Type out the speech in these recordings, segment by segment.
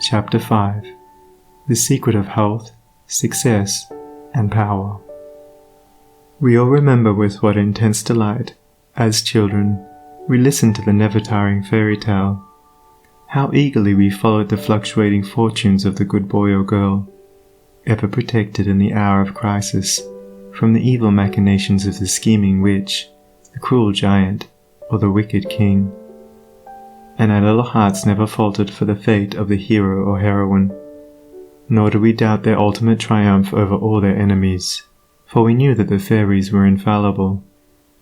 Chapter 5 The Secret of Health, Success, and Power. We all remember with what intense delight, as children, we listened to the never-tiring fairy tale. How eagerly we followed the fluctuating fortunes of the good boy or girl, ever protected in the hour of crisis from the evil machinations of the scheming witch, the cruel giant, or the wicked king. And our little hearts never faltered for the fate of the hero or heroine, nor did we doubt their ultimate triumph over all their enemies, for we knew that the fairies were infallible,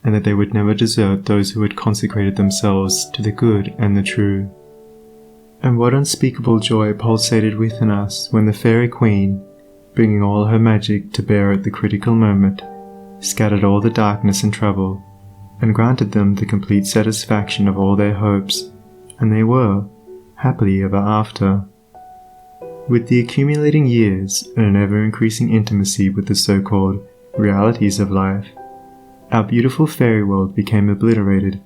and that they would never desert those who had consecrated themselves to the good and the true. And what unspeakable joy pulsated within us when the fairy queen, bringing all her magic to bear at the critical moment, scattered all the darkness and trouble, and granted them the complete satisfaction of all their hopes, and they were, happily ever after. With the accumulating years and an ever-increasing intimacy with the so-called realities of life, our beautiful fairy world became obliterated,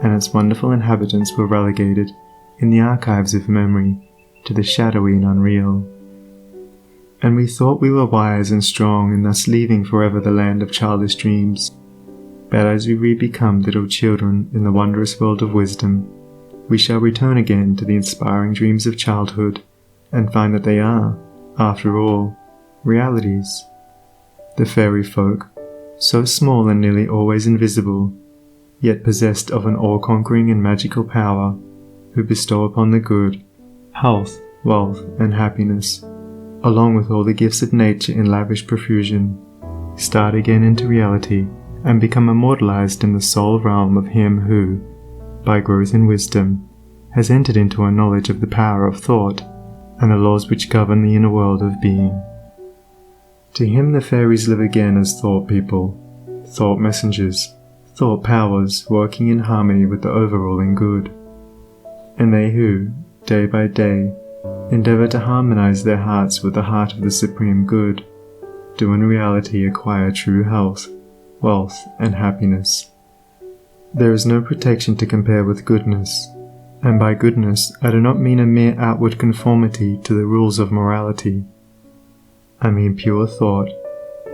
and its wonderful inhabitants were relegated, in the archives of memory, to the shadowy and unreal. And we thought we were wise and strong in thus leaving forever the land of childish dreams. But as we re-become little children in the wondrous world of wisdom, we shall return again to the inspiring dreams of childhood, and find that they are, after all, realities. The fairy folk, so small and nearly always invisible, yet possessed of an all-conquering and magical power, who bestow upon the good, health, wealth, and happiness, along with all the gifts of nature in lavish profusion, start again into reality and become immortalized in the soul realm of him who, by growth in wisdom, has entered into a knowledge of the power of thought and the laws which govern the inner world of being. To him the fairies live again as thought people, thought messengers, thought powers working in harmony with the overruling good. And they who, day by day, endeavor to harmonize their hearts with the heart of the supreme good, do in reality acquire true health, wealth, and happiness. There is no protection to compare with goodness, and by goodness I do not mean a mere outward conformity to the rules of morality. I mean pure thought,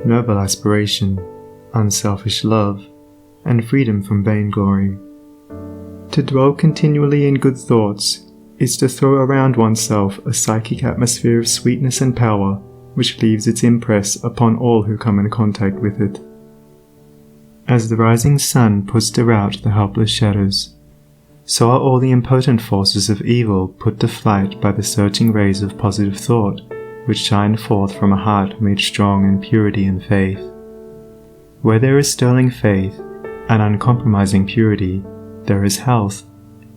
noble aspiration, unselfish love, and freedom from vainglory. To dwell continually in good thoughts is to throw around oneself a psychic atmosphere of sweetness and power which leaves its impress upon all who come in contact with it. As the rising sun puts to rout the helpless shadows, so are all the impotent forces of evil put to flight by the searching rays of positive thought, which shine forth from a heart made strong in purity and faith. Where there is sterling faith and uncompromising purity, there is health,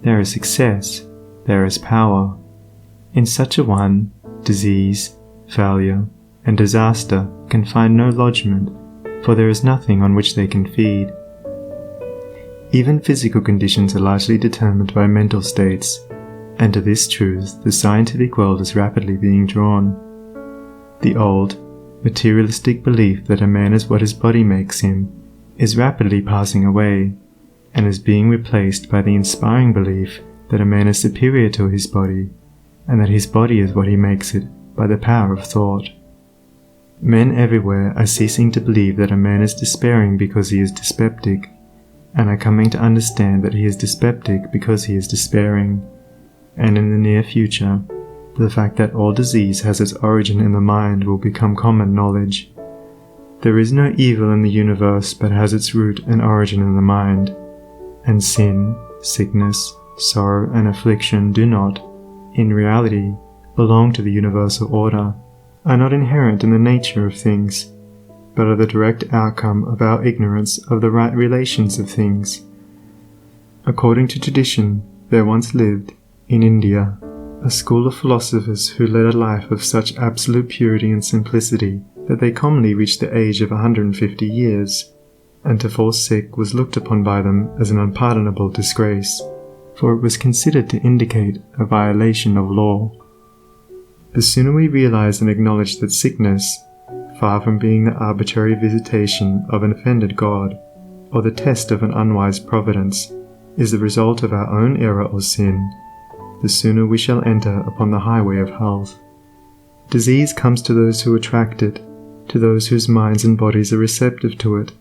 there is success, there is power. In such a one, disease, failure, and disaster can find no lodgment, for there is nothing on which they can feed. Even physical conditions are largely determined by mental states, and to this truth the scientific world is rapidly being drawn. The old, materialistic belief that a man is what his body makes him is rapidly passing away, and is being replaced by the inspiring belief that a man is superior to his body, and that his body is what he makes it by the power of thought. Men everywhere are ceasing to believe that a man is despairing because he is dyspeptic, and are coming to understand that he is dyspeptic because he is despairing. And in the near future, the fact that all disease has its origin in the mind will become common knowledge. There is no evil in the universe but has its root and origin in the mind, and sin, sickness, sorrow, and affliction do not, in reality, belong to the universal order, are not inherent in the nature of things, but are the direct outcome of our ignorance of the right relations of things. According to tradition, there once lived, in India, a school of philosophers who led a life of such absolute purity and simplicity that they commonly reached the age of 150 years, and to fall sick was looked upon by them as an unpardonable disgrace, for it was considered to indicate a violation of law. The sooner we realize and acknowledge that sickness, far from being the arbitrary visitation of an offended God, or the test of an unwise providence, is the result of our own error or sin, the sooner we shall enter upon the highway of health. Disease comes to those who attract it, to those whose minds and bodies are receptive to it,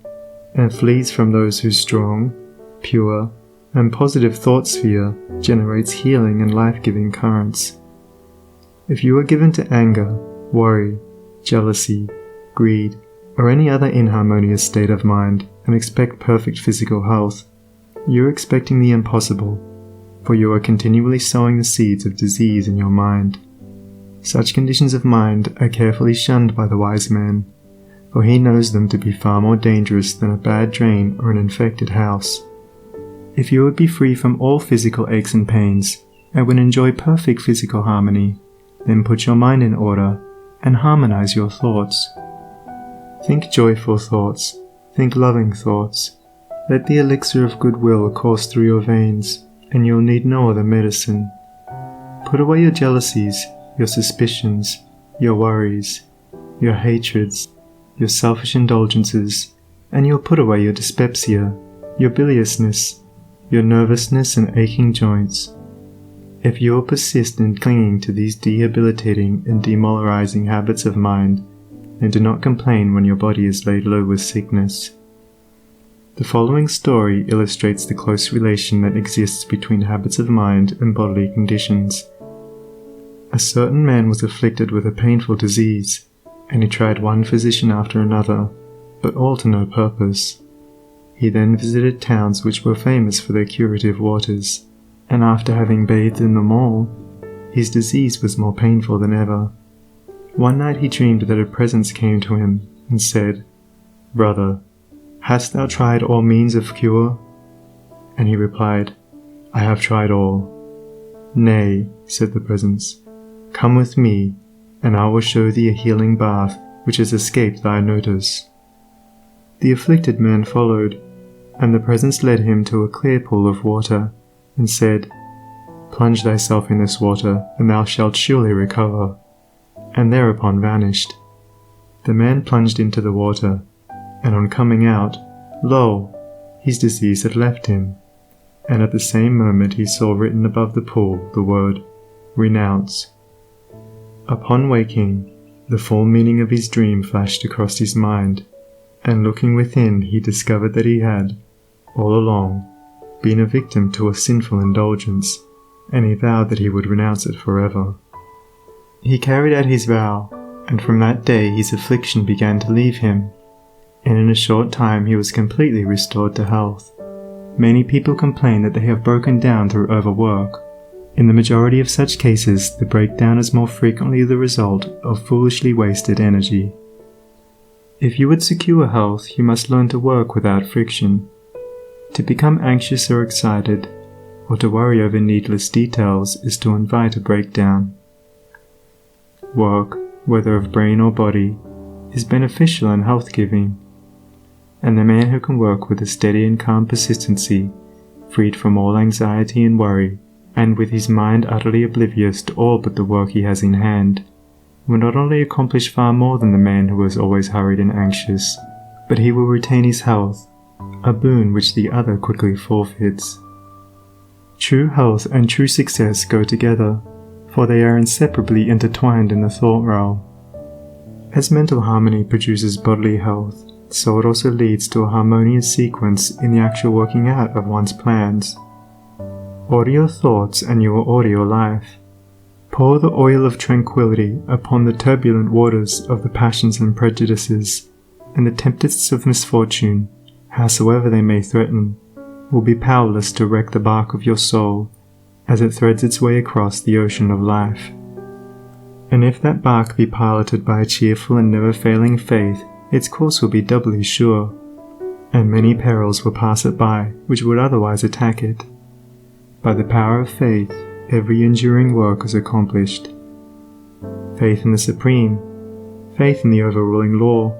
and flees from those whose strong, pure, and positive thought sphere generates healing and life-giving currents. If you are given to anger, worry, jealousy, greed, or any other inharmonious state of mind and expect perfect physical health, you are expecting the impossible, for you are continually sowing the seeds of disease in your mind. Such conditions of mind are carefully shunned by the wise man, for he knows them to be far more dangerous than a bad drain or an infected house. If you would be free from all physical aches and pains, and would enjoy perfect physical harmony, then put your mind in order and harmonize your thoughts. Think joyful thoughts, think loving thoughts. Let the elixir of goodwill course through your veins, and you'll need no other medicine. Put away your jealousies, your suspicions, your worries, your hatreds, your selfish indulgences, and you'll put away your dyspepsia, your biliousness, your nervousness and aching joints. If you will persist in clinging to these debilitating and demoralizing habits of mind, then do not complain when your body is laid low with sickness. The following story illustrates the close relation that exists between habits of mind and bodily conditions. A certain man was afflicted with a painful disease, and he tried one physician after another, but all to no purpose. He then visited towns which were famous for their curative waters, and after having bathed in them all, his disease was more painful than ever. One night he dreamed that a presence came to him and said, "Brother, hast thou tried all means of cure?" And he replied, "I have tried all." "Nay," said the presence, "come with me, and I will show thee a healing bath which has escaped thy notice." The afflicted man followed, and the presence led him to a clear pool of water, and said, "Plunge thyself in this water, and thou shalt surely recover," and thereupon vanished. The man plunged into the water, and on coming out, lo! his disease had left him, and at the same moment he saw written above the pool the word, "Renounce." Upon waking, the full meaning of his dream flashed across his mind, and looking within he discovered that he had, all along, been a victim to a sinful indulgence, and he vowed that he would renounce it forever. He carried out his vow, and from that day his affliction began to leave him, and in a short time he was completely restored to health. Many people complain that they have broken down through overwork. In the majority of such cases, the breakdown is more frequently the result of foolishly wasted energy. If you would secure health, you must learn to work without friction. To become anxious or excited, or to worry over needless details, is to invite a breakdown. Work, whether of brain or body, is beneficial and health-giving, and the man who can work with a steady and calm persistency, freed from all anxiety and worry, and with his mind utterly oblivious to all but the work he has in hand, will not only accomplish far more than the man who is always hurried and anxious, but he will retain his health, a boon which the other quickly forfeits. True health and true success go together, for they are inseparably intertwined in the thought realm. As mental harmony produces bodily health, so it also leads to a harmonious sequence in the actual working out of one's plans. Order your thoughts and you will order your life. Pour the oil of tranquility upon the turbulent waters of the passions and prejudices, and the tempests of misfortune, howsoever they may threaten, will be powerless to wreck the bark of your soul as it threads its way across the ocean of life. And if that bark be piloted by a cheerful and never-failing faith, its course will be doubly sure, and many perils will pass it by which would otherwise attack it. By the power of faith, every enduring work is accomplished. Faith in the Supreme, faith in the overruling law,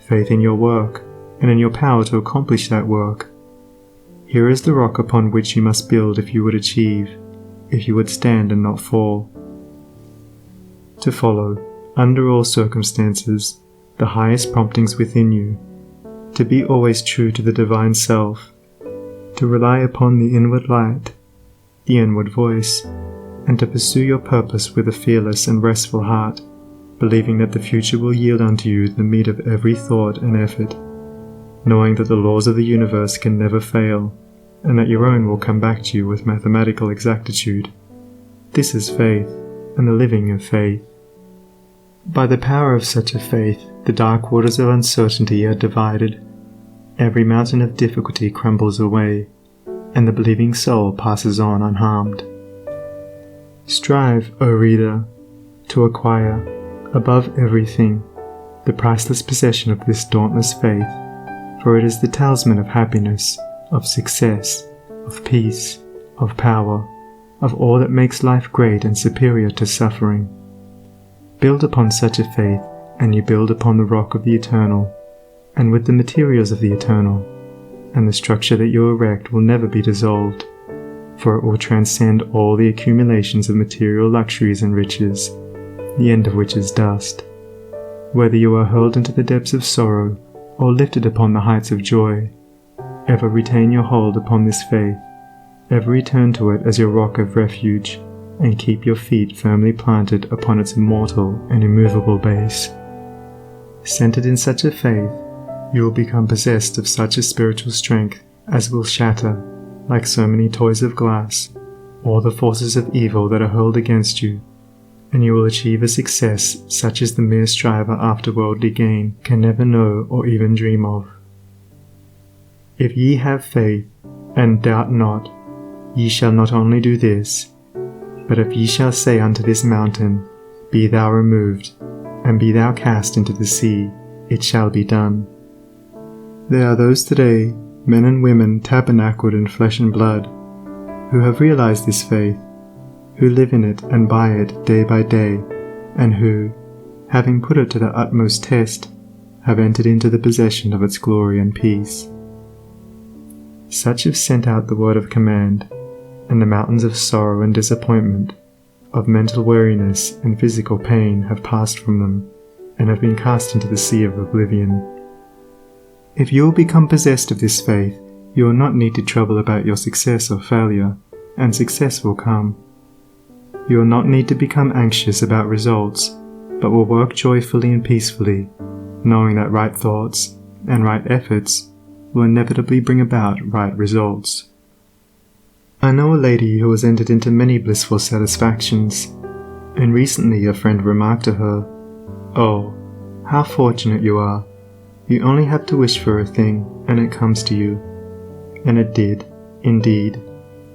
faith in your work, and in your power to accomplish that work. Here is the rock upon which you must build if you would achieve, if you would stand and not fall. To follow, under all circumstances, the highest promptings within you, to be always true to the divine self, to rely upon the inward light, the inward voice, and to pursue your purpose with a fearless and restful heart, believing that the future will yield unto you the meat of every thought and effort, knowing that the laws of the universe can never fail, and that your own will come back to you with mathematical exactitude. This is faith, and the living of faith. By the power of such a faith, the dark waters of uncertainty are divided, every mountain of difficulty crumbles away, and the believing soul passes on unharmed. Strive, O reader, to acquire, above everything, the priceless possession of this dauntless faith, for it is the talisman of happiness, of success, of peace, of power, of all that makes life great and superior to suffering. Build upon such a faith, and you build upon the rock of the eternal, and with the materials of the eternal, and the structure that you erect will never be dissolved, for it will transcend all the accumulations of material luxuries and riches, the end of which is dust. Whether you are hurled into the depths of sorrow, or lifted upon the heights of joy, ever retain your hold upon this faith, ever return to it as your rock of refuge, and keep your feet firmly planted upon its immortal and immovable base. Centered in such a faith, you will become possessed of such a spiritual strength as will shatter, like so many toys of glass, all the forces of evil that are hurled against you, and you will achieve a success such as the mere striver after worldly gain can never know or even dream of. If ye have faith, and doubt not, ye shall not only do this, but if ye shall say unto this mountain, Be thou removed, and be thou cast into the sea, it shall be done. There are those today, men and women tabernacled in flesh and blood, who have realized this faith, who live in it and by it day by day, and who, having put it to the utmost test, have entered into the possession of its glory and peace. Such have sent out the word of command, and the mountains of sorrow and disappointment, of mental weariness and physical pain have passed from them, and have been cast into the sea of oblivion. If you will become possessed of this faith, you will not need to trouble about your success or failure, and success will come. You will not need to become anxious about results, but will work joyfully and peacefully, knowing that right thoughts and right efforts will inevitably bring about right results. I know a lady who has entered into many blissful satisfactions, and recently a friend remarked to her, "Oh, how fortunate you are. You only have to wish for a thing, and it comes to you." And it did, indeed,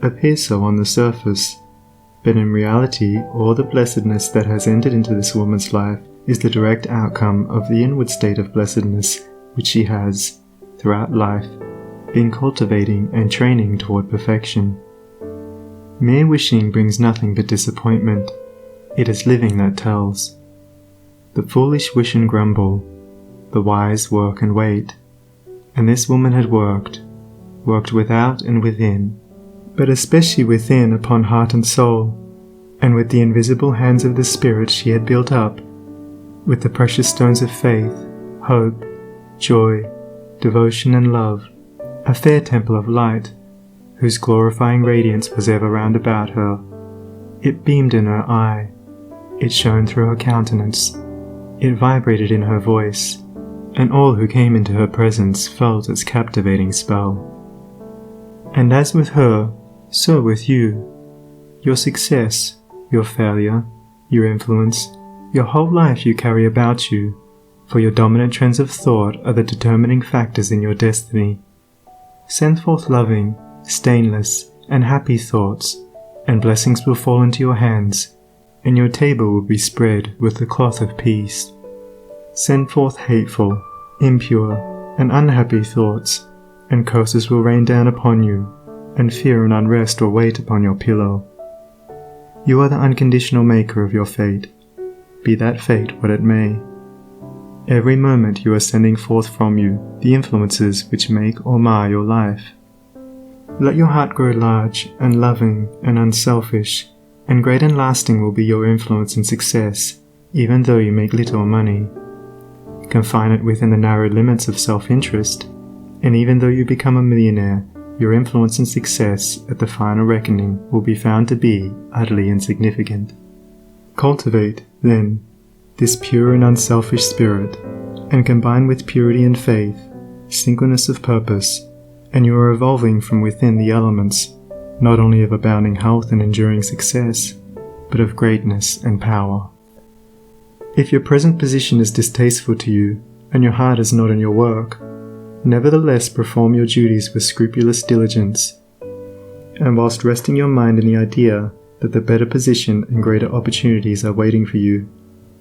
appear so on the surface, but in reality all the blessedness that has entered into this woman's life is the direct outcome of the inward state of blessedness which she has, throughout life, been cultivating and training toward perfection. Mere wishing brings nothing but disappointment. It is living that tells. The foolish wish and grumble, the wise work and wait. And this woman had worked without and within, but especially within upon heart and soul, and with the invisible hands of the Spirit she had built up, with the precious stones of faith, hope, joy, devotion and love, a fair temple of light, whose glorifying radiance was ever round about her. It beamed in her eye, it shone through her countenance, it vibrated in her voice, and all who came into her presence felt its captivating spell. And as with her, so with you. Your success, your failure, your influence, your whole life you carry about you, for your dominant trends of thought are the determining factors in your destiny. Send forth loving, stainless, and happy thoughts, and blessings will fall into your hands, and your table will be spread with the cloth of peace. Send forth hateful, impure, and unhappy thoughts, and curses will rain down upon you, and fear and unrest will wait upon your pillow. You are the unconditional maker of your fate, be that fate what it may. Every moment you are sending forth from you the influences which make or mar your life. Let your heart grow large and loving and unselfish, and great and lasting will be your influence and success, even though you make little money. Confine it within the narrow limits of self-interest, and even though you become a millionaire, your influence and success at the final reckoning will be found to be utterly insignificant. Cultivate, then, this pure and unselfish spirit, and combine with purity and faith, singleness of purpose, and you are evolving from within the elements, not only of abounding health and enduring success, but of greatness and power. If your present position is distasteful to you, and your heart is not in your work, nevertheless perform your duties with scrupulous diligence, and whilst resting your mind in the idea that the better position and greater opportunities are waiting for you,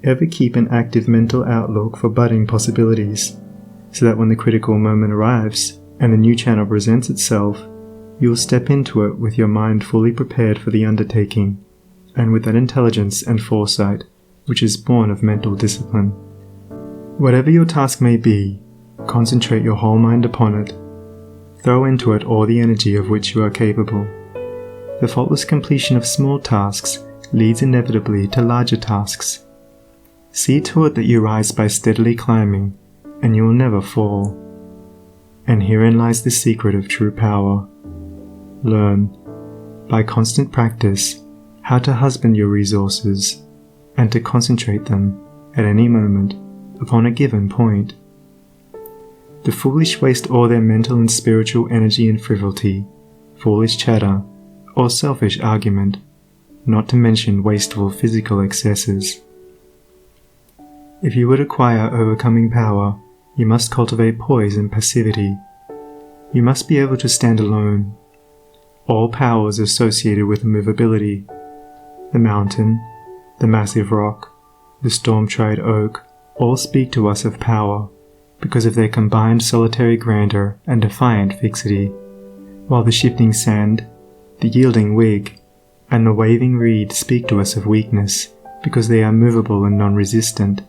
ever keep an active mental outlook for budding possibilities, so that when the critical moment arrives and the new channel presents itself, you will step into it with your mind fully prepared for the undertaking, and with that intelligence and foresight which is born of mental discipline. Whatever your task may be, concentrate your whole mind upon it. Throw into it all the energy of which you are capable. The faultless completion of small tasks leads inevitably to larger tasks. See to it that you rise by steadily climbing, and you will never fall. And herein lies the secret of true power. Learn, by constant practice, how to husband your resources, and to concentrate them, at any moment, upon a given point. The foolish waste all their mental and spiritual energy in frivolity, foolish chatter, or selfish argument, not to mention wasteful physical excesses. If you would acquire overcoming power, you must cultivate poise and passivity. You must be able to stand alone. All power is associated with immovability. The mountain, the massive rock, the storm-tried oak, all speak to us of power, because of their combined solitary grandeur and defiant fixity, while the shifting sand, the yielding twig, and the waving reed speak to us of weakness, because they are movable and non-resistant,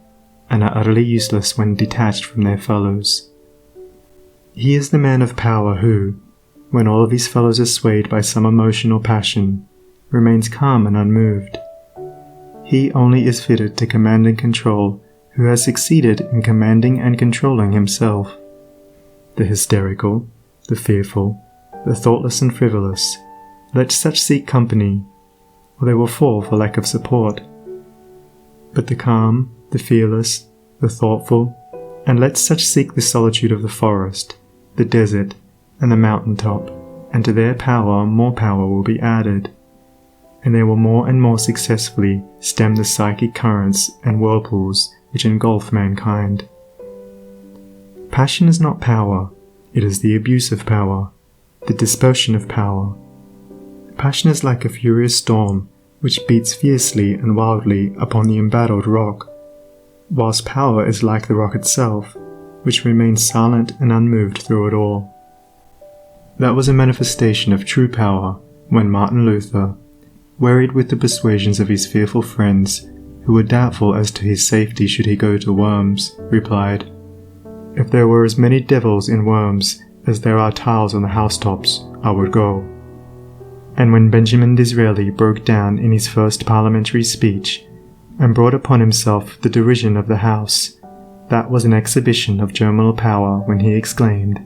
and are utterly useless when detached from their fellows. He is the man of power who, when all of his fellows are swayed by some emotion or passion, remains calm and unmoved. He only is fitted to command and control who has succeeded in commanding and controlling himself. The hysterical, the fearful, the thoughtless and frivolous, let such seek company, or they will fall for lack of support. But the calm, the fearless, the thoughtful, and let such seek the solitude of the forest, the desert, and the mountain top, and to their power more power will be added, and they will more and more successfully stem the psychic currents and whirlpools which engulf mankind. Passion is not power, it is the abuse of power, the dispersion of power. Passion is like a furious storm which beats fiercely and wildly upon the embattled rock, whilst power is like the rock itself, which remains silent and unmoved through it all. That was a manifestation of true power when Martin Luther, wearied with the persuasions of his fearful friends, who were doubtful as to his safety should he go to Worms, replied, "If there were as many devils in Worms as there are tiles on the housetops, I would go." And when Benjamin Disraeli broke down in his first parliamentary speech, and brought upon himself the derision of the House, that was an exhibition of germinal power when he exclaimed,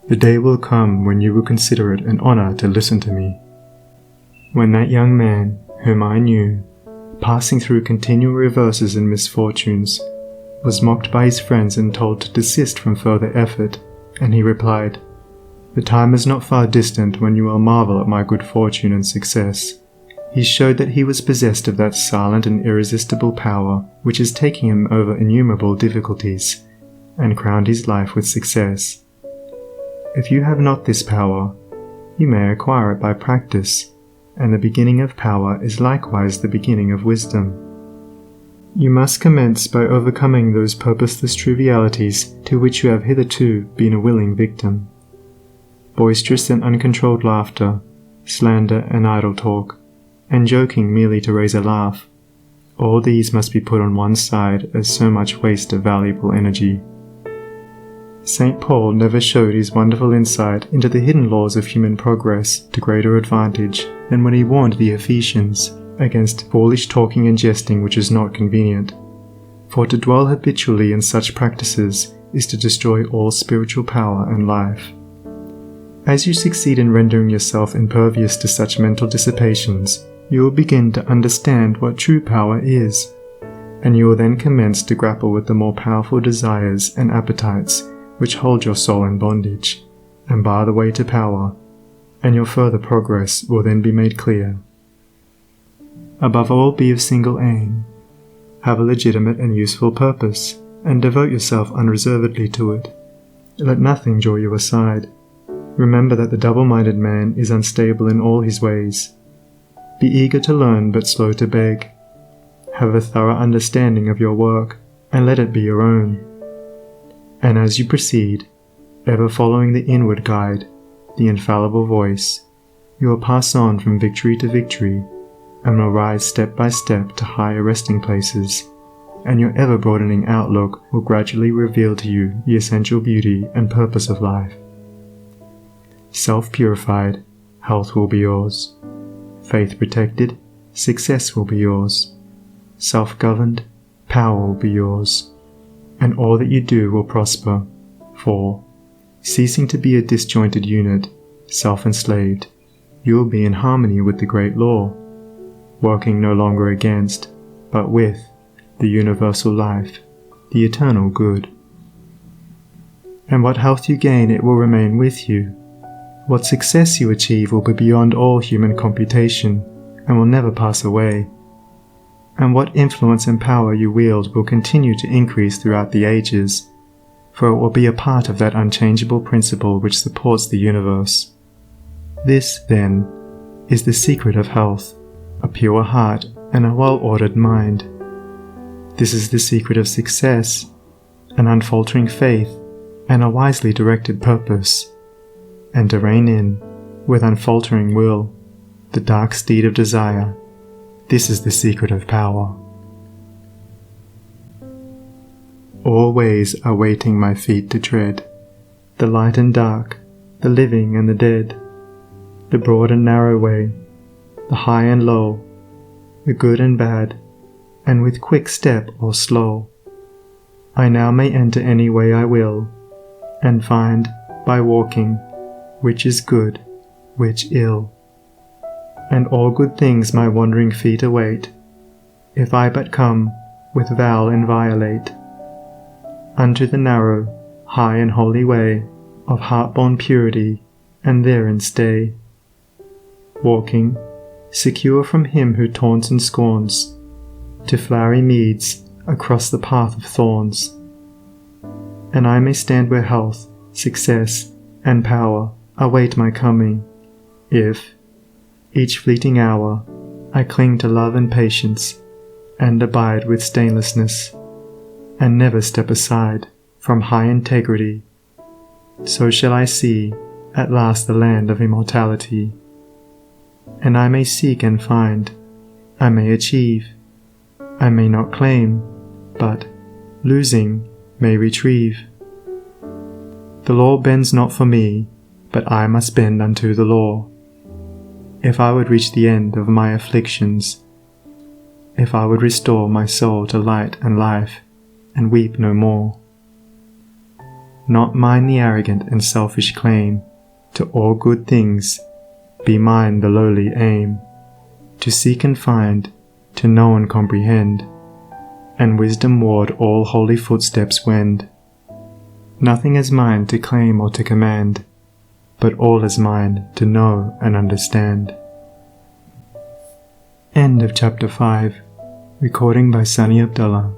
"The day will come when you will consider it an honour to listen to me." When that young man, whom I knew, passing through continual reverses and misfortunes, was mocked by his friends and told to desist from further effort, and he replied, "The time is not far distant when you will marvel at my good fortune and success," he showed that he was possessed of that silent and irresistible power which is taking him over innumerable difficulties, and crowned his life with success. If you have not this power, you may acquire it by practice, and the beginning of power is likewise the beginning of wisdom. You must commence by overcoming those purposeless trivialities to which you have hitherto been a willing victim. Boisterous and uncontrolled laughter, slander and idle talk, and joking merely to raise a laugh, all these must be put on one side as so much waste of valuable energy. St. Paul never showed his wonderful insight into the hidden laws of human progress to greater advantage than when he warned the Ephesians against foolish talking and jesting which is not convenient. For to dwell habitually in such practices is to destroy all spiritual power and life. As you succeed in rendering yourself impervious to such mental dissipations, you will begin to understand what true power is, and you will then commence to grapple with the more powerful desires and appetites which hold your soul in bondage, and bar the way to power, and your further progress will then be made clear. Above all, be of single aim. Have a legitimate and useful purpose, and devote yourself unreservedly to it. Let nothing draw you aside. Remember that the double-minded man is unstable in all his ways. Be eager to learn but slow to beg. Have a thorough understanding of your work, and let it be your own. And as you proceed, ever following the inward guide, the infallible voice, you will pass on from victory to victory, and will rise step by step to higher resting places, and your ever-broadening outlook will gradually reveal to you the essential beauty and purpose of life. Self-purified, health will be yours. Faith protected, success will be yours. Self-governed, power will be yours. And all that you do will prosper, for, ceasing to be a disjointed unit, self-enslaved, you will be in harmony with the great law, working no longer against, but with, the universal life, the eternal good. And what health you gain, it will remain with you. What success you achieve will be beyond all human computation, and will never pass away. And what influence and power you wield will continue to increase throughout the ages, for it will be a part of that unchangeable principle which supports the universe. This, then, is the secret of health, a pure heart and a well-ordered mind. This is the secret of success, an unfaltering faith and a wisely directed purpose, and to rein in, with unfaltering will, the dark steed of desire. This is the secret of power. All ways are waiting my feet to tread, the light and dark, the living and the dead, the broad and narrow way, the high and low, the good and bad, and with quick step or slow, I now may enter any way I will, and find, by walking, which is good, which ill. And all good things my wandering feet await, if I but come, with vow inviolate, unto the narrow, high and holy way of heart-born purity, and therein stay. Walking, secure from him who taunts and scorns, to flowery meads across the path of thorns. And I may stand where health, success, and power await my coming, if, each fleeting hour, I cling to love and patience, and abide with stainlessness, and never step aside from high integrity. So shall I see at last the land of immortality. And I may seek and find, I may achieve, I may not claim, but, losing, may retrieve. The law bends not for me, but I must bend unto the law. If I would reach the end of my afflictions, if I would restore my soul to light and life, and weep no more. Not mine the arrogant and selfish claim to all good things, be mine the lowly aim, to seek and find, to know and comprehend, and wisdom-ward all holy footsteps wend. Nothing is mine to claim or to command, but all is mine to know and understand. End of Chapter 5. Recording by Sonnie Abdalla.